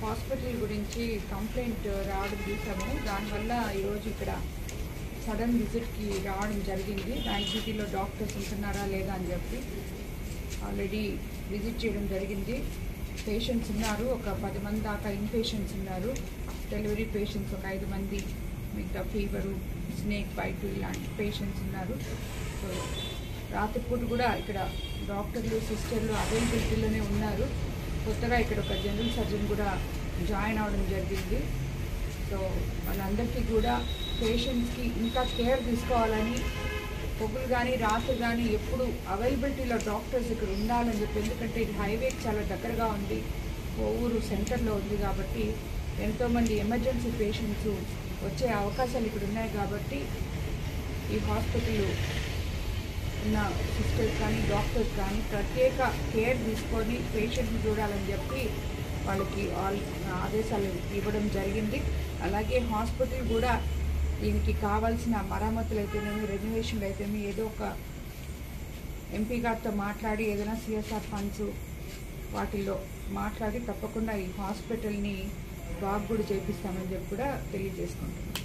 Hospital గురించి complaint రావడం చూసాము. దానివల్ల ఈరోజు ఇక్కడ సడన్ విజిట్కి రావడం జరిగింది. నైట్ డ్యూటీలో డాక్టర్స్ ఉంటున్నారా లేదా అని చెప్పి ఆల్రెడీ విజిట్ చేయడం జరిగింది. పేషెంట్స్ ఉన్నారు, ఒక 10 మంది దాకా ఇన్పేషెంట్స్ ఉన్నారు. డెలివరీ పేషెంట్స్ ఒక 5 మంది, మిగతా ఫీవరు, స్నేక్ బైట్ ఇలాంటి పేషెంట్స్ ఉన్నారు. సో రాత్రిపూట కూడా ఇక్కడ డాక్టర్లు, సిస్టర్లు అవైలబిలిటీలోనే ఉన్నారు. కొత్తగా ఇక్కడ ఒక జనరల్ సర్జన్ కూడా జాయిన్ అవ్వడం జరిగింది. సో వాళ్ళందరికీ కూడా పేషెంట్స్కి ఇంకా కేర్ తీసుకోవాలని, పొగులు కానీ రాత్రి కానీ ఎప్పుడు అవైలబిలిటీలో డాక్టర్స్ ఇక్కడ ఉండాలని చెప్పి, ఎందుకంటే ఇది హైవేకి చాలా దగ్గరగా ఉంది, ఊరు సెంటర్లో ఉంది కాబట్టి ఎంతోమంది ఎమర్జెన్సీ పేషెంట్స్ వచ్చే అవకాశాలు ఇక్కడ ఉన్నాయి. కాబట్టి ఈ హాస్పిటల్ ఉన్న సిస్టర్స్ కానీ డాక్టర్స్ కానీ ప్రత్యేక కేర్ తీసుకొని పేషెంట్ని చూడాలని చెప్పి వాళ్ళకి ఆదేశాలు ఇవ్వడం జరిగింది. అలాగే హాస్పిటల్ కూడా దీనికి కావాల్సిన మరమ్మతులు అయితేనేమి, రెన్యువేషన్లు అయితేనేమి ఏదో ఒక ఎంపీ గారితో మాట్లాడి ఏదైనా సిఎస్ఆర్ ఫండ్స్ వాటిల్లో మాట్లాడి తప్పకుండా ఈ హాస్పిటల్ని బాగు కూడా చేపిస్తామని చెప్పి కూడా తెలియజేసుకుంటున్నాం.